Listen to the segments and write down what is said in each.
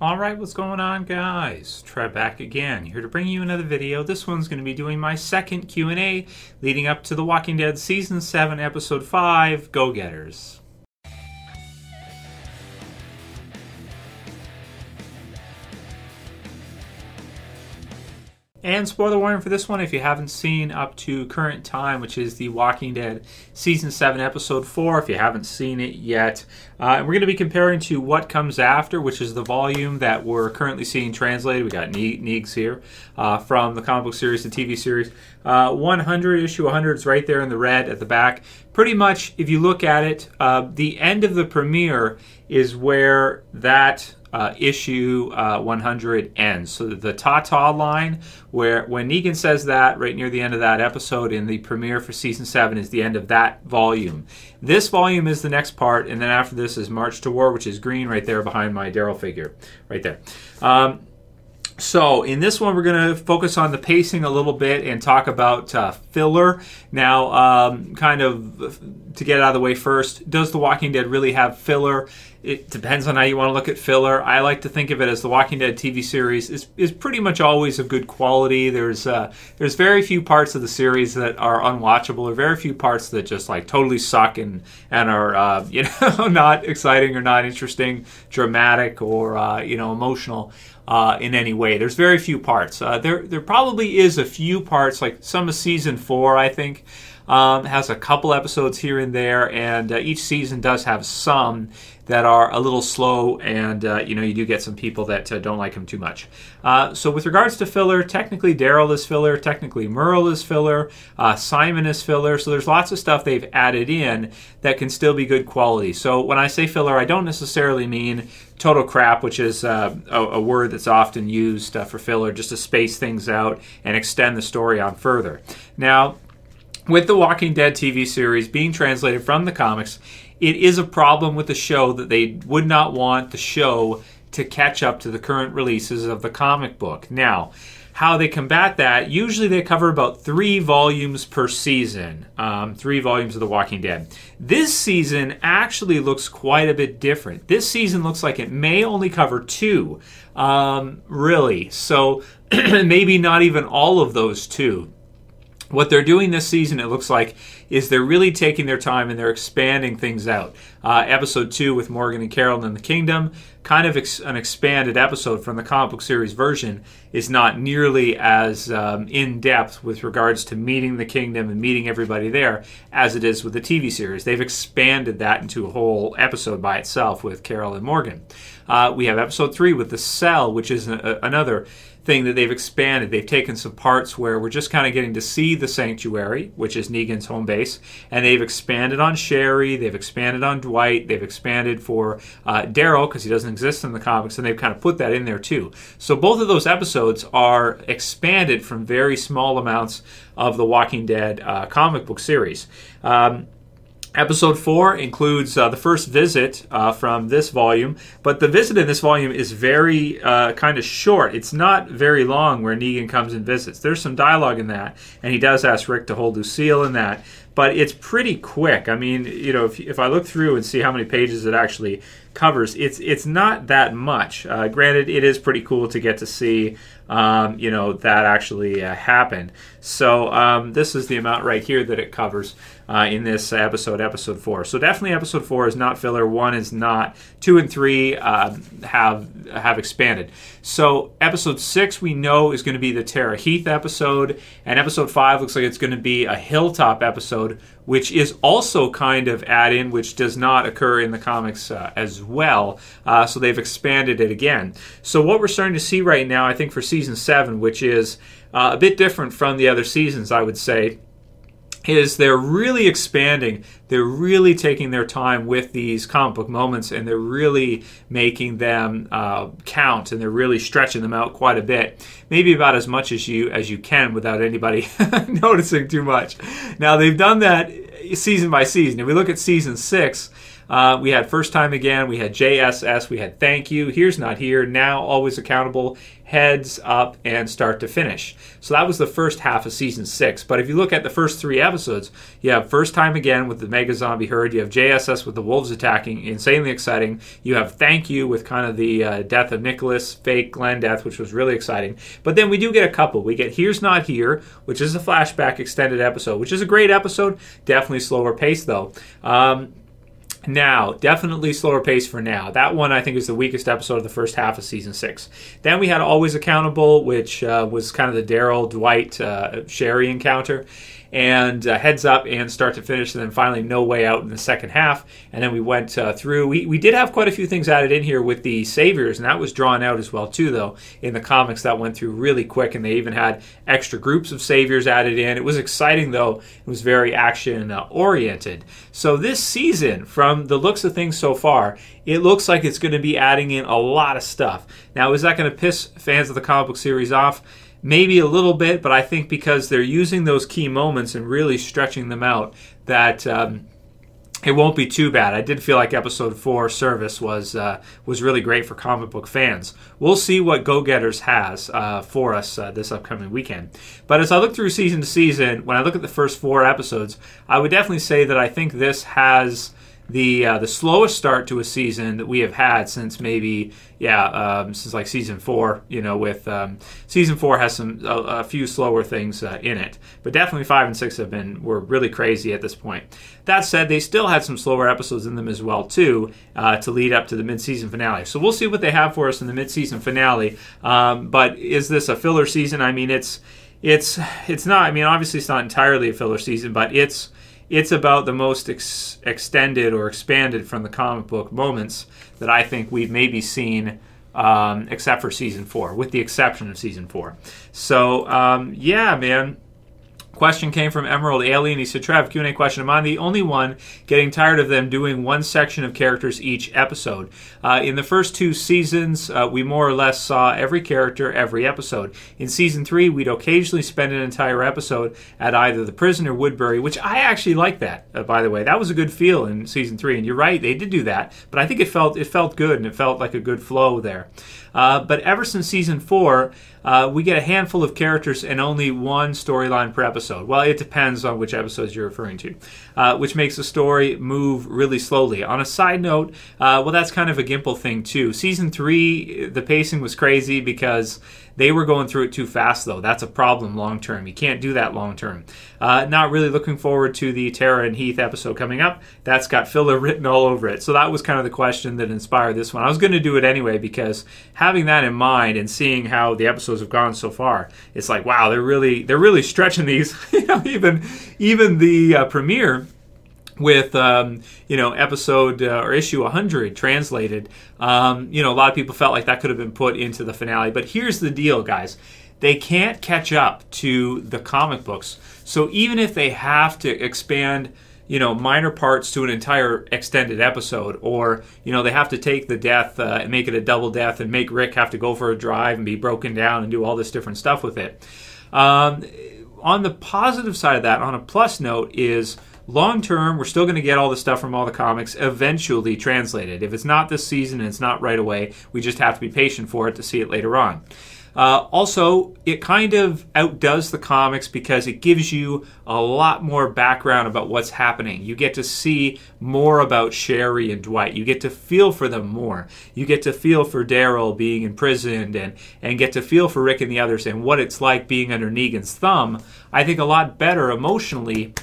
Alright, what's going on, guys? Trev back again, here to bring you another video. This one's going to be doing my second Q&A leading up to The Walking Dead Season 7, Episode 5, Go-Getters. And spoiler warning for this one, if you haven't seen up to current time, which is The Walking Dead Season 7, Episode 4, if you haven't seen it yet. And we're going to be comparing to what comes after, which is the volume that we're currently seeing translated. We got Neegs here from the comic book series, the TV series. 100, issue 100 is right there in the red at the back. Pretty much, if you look at it, the end of the premiere is where that issue 100 ends. So the ta-ta line, where when Negan says that right near the end of that episode in the premiere for Season 7 is the end of that volume. This volume is the next part, and then after this is March to War, which is green right there behind my Daryl figure. Right there. So in this one, we're going to focus on the pacing a little bit and talk about filler. Now, kind of to get it out of the way first, does The Walking Dead really have filler? It depends on how you want to look at filler. I like to think of it as The Walking Dead TV series is pretty much always of good quality. There's very few parts of the series that are unwatchable, or very few parts that just like totally suck and are not exciting or not interesting, dramatic or emotional. In any way. There's very few parts. There probably is a few parts, like some of Season 4, I think, has a couple episodes here and there, and each season does have some that are a little slow, and you do get some people that don't like them too much. So with regards to filler, technically Daryl is filler, technically Merle is filler, Simon is filler, so there's lots of stuff they've added in that can still be good quality. So when I say filler, I don't necessarily mean total crap, which is a word that's often used for filler, just to space things out and extend the story on further. Now, with the Walking Dead TV series being translated from the comics, it is a problem with the show that they would not want the show to catch up to the current releases of the comic book. Now, how they combat that, usually they cover about 3 volumes per season, 3 volumes of The Walking Dead. This season actually looks quite a bit different. This season looks like it may only cover 2, really. So maybe not even all of those 2. What they're doing this season, it looks like, is they're really taking their time and they're expanding things out. Episode 2 with Morgan and Carol in the Kingdom, kind of an expanded episode from the comic book series version, is not nearly as in-depth with regards to meeting the Kingdom and meeting everybody there as it is with the TV series. They've expanded that into a whole episode by itself with Carol and Morgan. We have Episode 3 with The Cell, which is another thing that they've expanded. They've taken some parts where we're just kind of getting to see the Sanctuary, which is Negan's home base, and they've expanded on Sherry, they've expanded on Dwight, they've expanded for Daryl, because he doesn't exist in the comics, and they've kind of put that in there too. So both of those episodes are expanded from very small amounts of the Walking Dead comic book series. Episode 4 includes the first visit from this volume, but the visit in this volume is very kind of short. It's not very long where Negan comes and visits. There's some dialogue in that, and he does ask Rick to hold Lucille in that, but it's pretty quick. I mean, if I look through and see how many pages it actually covers, it's not that much. Granted, it is pretty cool to get to see that actually happened. So this is the amount right here that it covers in this episode 4. So definitely episode 4 is not filler, 1 is not, 2 and 3 have expanded. So episode 6 we know is going to be the Tara Heath episode, and episode 5 looks like it's going to be a Hilltop episode, which is also kind of add-in, which does not occur in the comics as well. So they've expanded it again. So what we're starting to see right now, I think for Season 7, which is a bit different from the other seasons, I would say, is they're really expanding. They're really taking their time with these comic book moments, and they're really making them count, and they're really stretching them out quite a bit. Maybe about as much as you can without anybody noticing too much. Now, they've done that season by season. If we look at Season 6, We had First Time Again, we had JSS, we had Thank You, Here's Not Here, Now, Always Accountable, Heads Up, and Start to Finish. So that was the first half of season 6. But if you look at the first 3 episodes, you have First Time Again with the mega zombie herd, you have JSS with the wolves attacking, insanely exciting. You have Thank You with kind of the death of Nicholas, fake Glenn death, which was really exciting. But then we do get a couple. We get Here's Not Here, which is a flashback extended episode, which is a great episode. Definitely slower pace though. Now, definitely slower pace for Now. That one I think is the weakest episode of the first half of season 6. Then we had Always Accountable, which was kind of the Daryl, Dwight, Sherry encounter. And Heads Up and Start to Finish, and then finally No Way Out in the second half. And then we went through. We did have quite a few things added in here with the Saviors, and that was drawn out as well too, though. In the comics, that went through really quick, and they even had extra groups of Saviors added in. It was exciting, though. It was very action-oriented. So this season, from the looks of things so far, it looks like it's going to be adding in a lot of stuff. Now, is that going to piss fans of the comic book series off? Maybe a little bit, but I think because they're using those key moments and really stretching them out, that it won't be too bad. I did feel like episode 4, Service, was really great for comic book fans. We'll see what Go Getters has for us this upcoming weekend. But as I look through season to season, when I look at the first 4 episodes, I would definitely say that I think this has the slowest start to a season that we have had since maybe since like season 4. With season 4 has a few slower things in it, but definitely 5 and 6 were really crazy at this point. That said, they still had some slower episodes in them as well too, to lead up to the mid-season finale. So we'll see what they have for us in the mid-season finale. But is this a filler season? I mean, it's not. I mean, obviously it's not entirely a filler season, but it's about the most extended or expanded from the comic book moments that I think we've maybe seen, except for season 4, with the exception of season 4. So, man. Question came from Emerald Alien. He said, Trev, Q&A question. Am I the only one getting tired of them doing one section of characters each episode? In the first 2 seasons, we more or less saw every character every episode. In season 3, we'd occasionally spend an entire episode at either the prison or Woodbury, which I actually like that, by the way. That was a good feel in season 3, and you're right, they did do that, but I think it felt good, and it felt like a good flow there. But ever since season 4, we get a handful of characters and only one storyline per episode. Well, it depends on which episodes you're referring to, which makes the story move really slowly. On a side note, that's kind of a Gimple thing too. Season 3, the pacing was crazy because they were going through it too fast, though. That's a problem long term. You can't do that long term. Not really looking forward to the Tara and Heath episode coming up. That's got filler written all over it. So that was kind of the question that inspired this one. I was going to do it anyway because having that in mind and seeing how the episodes have gone so far, it's like, wow, they're really stretching these. Even the premiere with episode or issue 100 translated, a lot of people felt like that could have been put into the finale. But here's the deal, guys. They can't catch up to the comic books. So even if they have to expand, minor parts to an entire extended episode, or, they have to take the death and make it a double death and make Rick have to go for a drive and be broken down and do all this different stuff with it. On the positive side of that, on a plus note, is long term, we're still going to get all the stuff from all the comics eventually translated. If it's not this season and it's not right away, we just have to be patient for it to see it later on. Also, it kind of outdoes the comics because it gives you a lot more background about what's happening. You get to see more about Sherry and Dwight. You get to feel for them more. You get to feel for Daryl being imprisoned and get to feel for Rick and the others and what it's like being under Negan's thumb, I think a lot better emotionally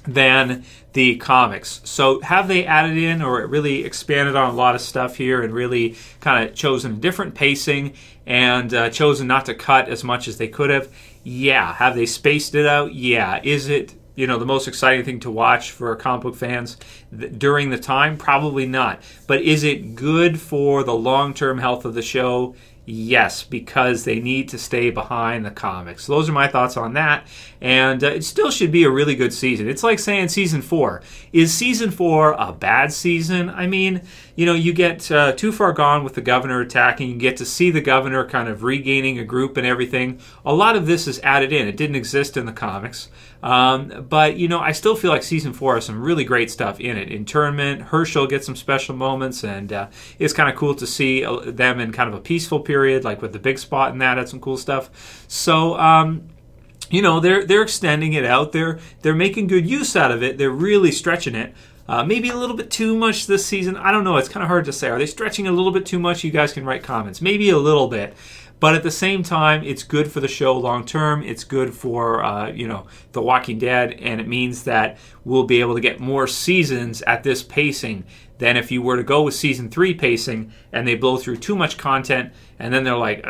than the comics. So have they added in or really expanded on a lot of stuff here and really kind of chosen a different pacing and chosen not to cut as much as they could have? Yeah. Have they spaced it out? Yeah. Is it the most exciting thing to watch for comic book fans during the time? Probably not. But is it good for the long-term health of the show? Yes, because they need to stay behind the comics. So those are my thoughts on that. And it still should be a really good season. It's like saying season 4. Is season 4 a bad season? I mean, you get too far gone with the governor attacking. You get to see the governor kind of regaining a group and everything. A lot of this is added in. It didn't exist in the comics. But, I still feel like season 4 has some really great stuff in it. Internment, Herschel gets some special moments, and it's kind of cool to see them in kind of a peaceful period, like with the big spot and that had some cool stuff. So, they're extending it out. They're making good use out of it. They're really stretching it. Maybe a little bit too much this season. I don't know. It's kind of hard to say. Are they stretching a little bit too much? You guys can write comments. Maybe a little bit. But at the same time, it's good for the show long term. It's good for, The Walking Dead. And it means that we'll be able to get more seasons at this pacing than if you were to go with season 3 pacing and they blow through too much content and then they're like,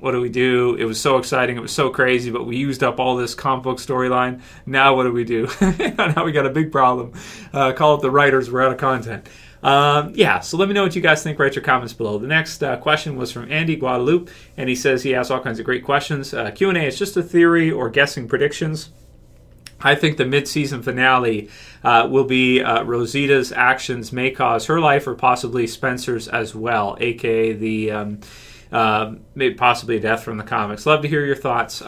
what do we do? It was so exciting. It was so crazy, but we used up all this comic book storyline. Now what do we do? Now we got a big problem. Call it the writers. We're out of content. So let me know what you guys think. Write your comments below. The next question was from Andy Guadalupe, and he says he asks all kinds of great questions. Q&A is just a theory or guessing predictions. I think the mid-season finale will be Rosita's actions may cause her life or possibly Spencer's as well, a.k.a. the maybe possibly a death from the comics. Love to hear your thoughts.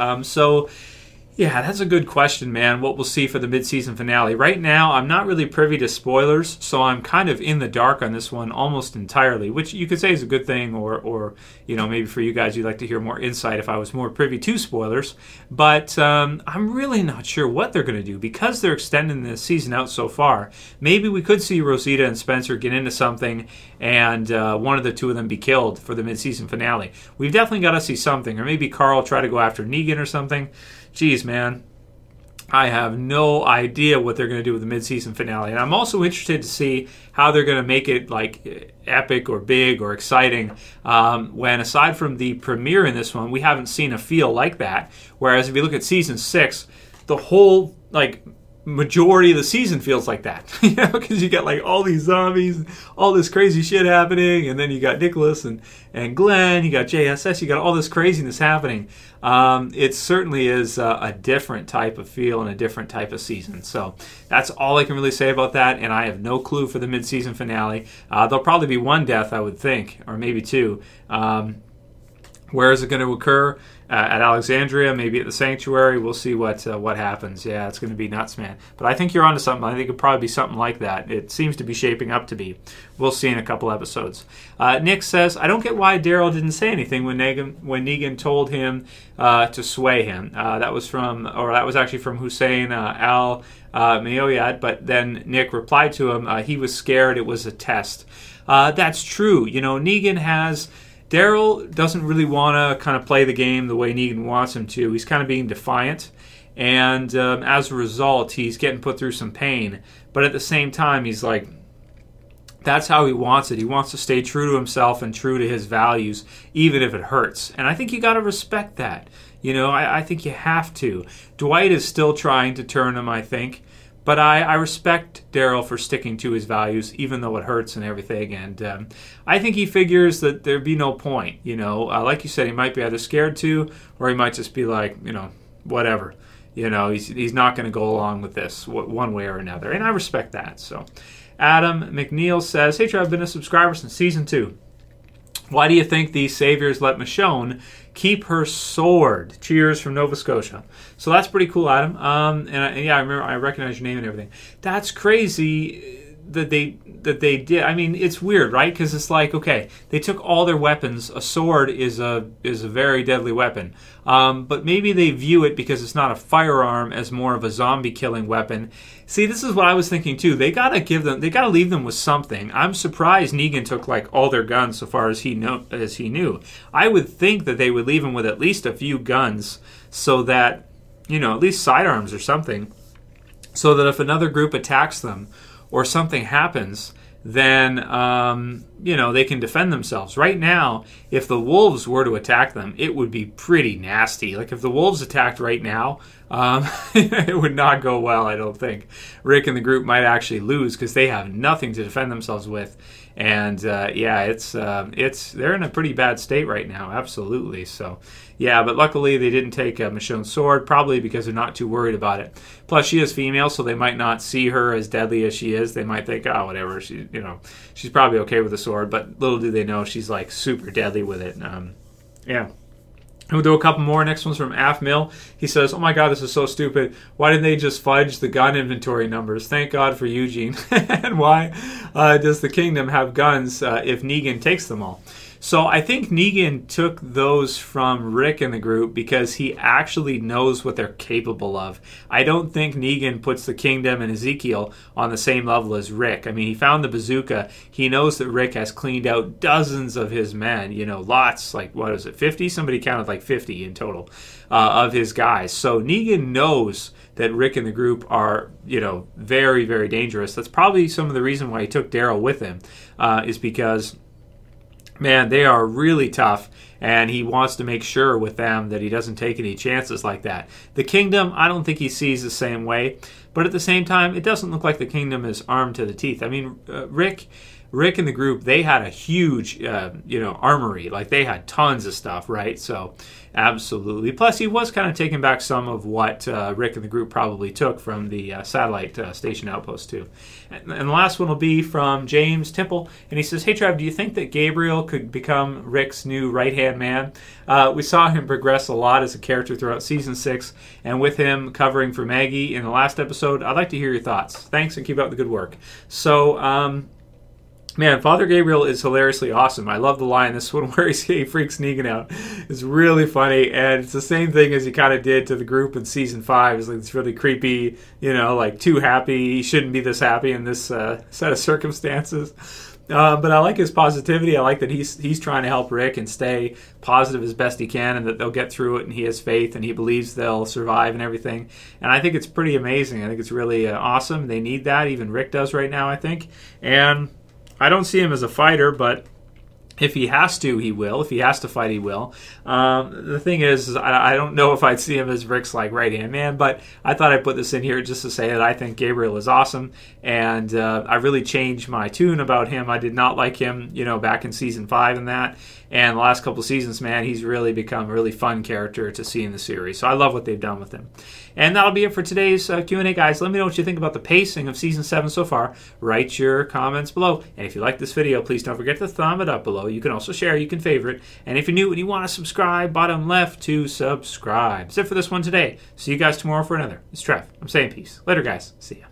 Yeah, that's a good question, man. What we'll see for the mid-season finale. Right now, I'm not really privy to spoilers, so I'm kind of in the dark on this one almost entirely, which you could say is a good thing, or maybe for you guys, you'd like to hear more insight if I was more privy to spoilers. But I'm really not sure what they're going to do because they're extending the season out so far. Maybe we could see Rosita and Spencer get into something and one of the two of them be killed for the mid-season finale. We've definitely got to see something, or maybe Carl try to go after Negan or something. Geez, man, I have no idea what they're going to do with the mid-season finale. And I'm also interested to see how they're going to make it like epic or big or exciting when, aside from the premiere in this one, we haven't seen a feel like that. Whereas if you look at season 6, the whole majority of the season feels like that, because you got like all these zombies, all this crazy shit happening, and then you got Nicholas and Glenn, you got JSS, you got all this craziness happening. It certainly is a different type of feel and a different type of season. So that's all I can really say about that, and I have no clue for the mid-season finale. There'll probably be one death, I would think, or maybe two. Where is it going to occur? At Alexandria, maybe at the Sanctuary. We'll see what happens. Yeah, it's going to be nuts, man. But I think you're onto something. I think it'll probably be something like that. It seems to be shaping up to be. We'll see in a couple episodes. Nick says, I don't get why Daryl didn't say anything when Negan told him to sway him. That was actually from Hussein Al Mayoyad, but then Nick replied to him, he was scared, it was a test. That's true. Daryl doesn't really want to kind of play the game the way Negan wants him to. He's kind of being defiant, and as a result, he's getting put through some pain. But at the same time, he's like, that's how he wants it. He wants to stay true to himself and true to his values, even if it hurts. And I think you got to respect that. I think you have to. Dwight is still trying to turn him, I think. But I respect Daryl for sticking to his values, even though it hurts and everything. And I think he figures that there'd be no point. Like you said, he might be either scared to, or he might just be like, whatever. He's not going to go along with this one way or another. And I respect that. So Adam McNeil says, hey, Trev, I've been a subscriber since season 2. Why do you think these saviors let Michonne keep her sword? Cheers from Nova Scotia. So that's pretty cool, Adam. I recognize your name and everything. That's crazy that they did. I mean, it's weird, right? Because it's like, okay, they took all their weapons. A sword is a very deadly weapon. But maybe they view it, because it's not a firearm, as more of a zombie killing weapon. See, this is what I was thinking too. They gotta leave them with something. I'm surprised Negan took like all their guns so far as he knew. I would think that they would leave him with at least a few guns, so that at least sidearms or something, so that if another group attacks them or something happens, then they can defend themselves. Right now, if the wolves were to attack them, it would be pretty nasty. Like if the wolves attacked right now, it would not go well, I don't think. Rick and the group might actually lose because they have nothing to defend themselves with. And yeah, it's they're in a pretty bad state right now, absolutely. So yeah, but luckily they didn't take Michonne's sword, probably because they're not too worried about it. Plus, she is female, so they might not see her as deadly as she is. They might think, oh, whatever, she's probably okay with the sword. But little do they know she's like super deadly with it. Yeah. We'll do a couple more. Next one's from Af Mill. He says, oh my God, this is so stupid. Why didn't they just fudge the gun inventory numbers? Thank God for Eugene. And why does the kingdom have guns if Negan takes them all? So I think Negan took those from Rick in the group because he actually knows what they're capable of. I don't think Negan puts the kingdom and Ezekiel on the same level as Rick. I mean, he found the bazooka. He knows that Rick has cleaned out dozens of his men, lots, like, what is it, 50? Somebody counted like 50 in total of his guys. So Negan knows that Rick and the group are, very, very dangerous. That's probably some of the reason why he took Daryl with him, is because, man, they are really tough, and he wants to make sure with them that he doesn't take any chances like that. The kingdom, I don't think he sees the same way, but at the same time, it doesn't look like the kingdom is armed to the teeth. I mean, Rick and the group, they had a huge, armory. Like, they had tons of stuff, right? So, absolutely. Plus, he was kind of taking back some of what Rick and the group probably took from the satellite station outpost, too. And the last one will be from James Temple. And he says, hey, Trev, do you think that Gabriel could become Rick's new right-hand man? We saw him progress a lot as a character throughout Season 6. And with him covering for Maggie in the last episode, I'd like to hear your thoughts. Thanks, and keep up the good work. So, man, Father Gabriel is hilariously awesome. I love the line, this one where he freaks Negan out. It's really funny, and it's the same thing as he kind of did to the group in Season 5. It's like this really creepy, like too happy. He shouldn't be this happy in this set of circumstances. But I like his positivity. I like that he's trying to help Rick and stay positive as best he can, and that they'll get through it, and he has faith, and he believes they'll survive and everything. And I think it's pretty amazing. I think it's really awesome. They need that. Even Rick does right now, I think. And I don't see him as a fighter, but if he has to, he will. If he has to fight, he will. The thing is I don't know if I'd see him as Rick's like right-hand man, but I thought I'd put this in here just to say that I think Gabriel is awesome, and I really changed my tune about him. I did not like him, back in Season 5 and that. And the last couple of seasons, man, he's really become a really fun character to see in the series. So I love what they've done with him. And that'll be it for today's Q&A, guys. Let me know what you think about the pacing of Season 7 so far. Write your comments below. And if you like this video, please don't forget to thumb it up below. You can also share. You can favorite. And if you're new and you want to subscribe, bottom left to subscribe. That's it for this one today. See you guys tomorrow for another. It's Trev. I'm saying peace. Later, guys. See ya.